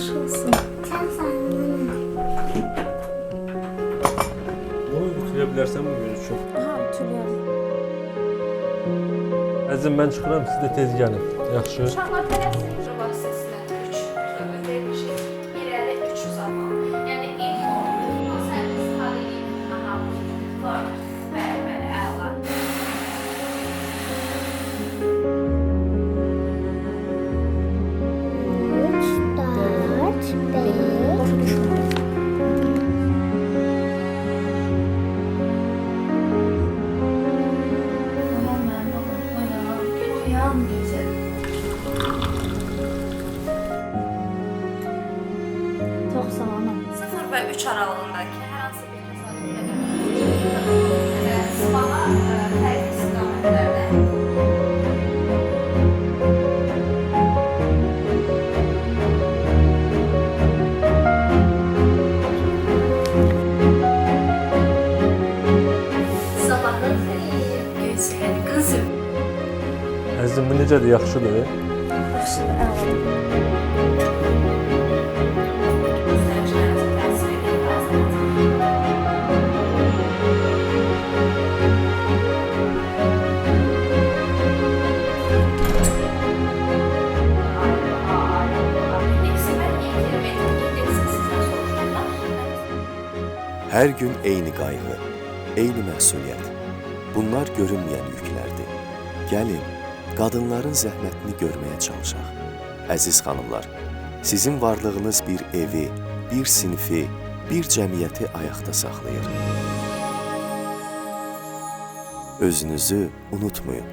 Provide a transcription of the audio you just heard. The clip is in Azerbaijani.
olsun. Sen sanmana. Bunu ütüleyebilirsen bugün üçün. Aha, ütülüyorum. Əzim mən çıxıram, siz də tez gəlin. Yaxşı. Uşaqlar tələsin vasitəsinə 3 vermişik. İrəli 3 zaman. Yəni ilk o sərvis taliyi aha var. Bəli, əla. Üç, dört, beş. Başa düşmüyorum. Uyan mənim oğlum, uyan. Uyan deyəcək. Çox sağ olun. 0 və 3 aralığındakı hər hansı bir təsadüf Spaha fərqli istiqamətlərdə sabahın xeyir, gözəl qızım. Əzim bu necədir, yaxşıdır? Yaxşıdır, əladır. Göstəricilərinizi təsvir edin lazımdır. Hər gün eyni qayğı, eyni məsuliyyət. Bunlar görünməyən yüklərdir. Gəlin, qadınların zəhmətini görməyə çalışaq. Əziz xanımlar, sizin varlığınız bir evi, bir sinfi, bir cəmiyyəti ayaqda saxlayır. Özünüzü unutmayın.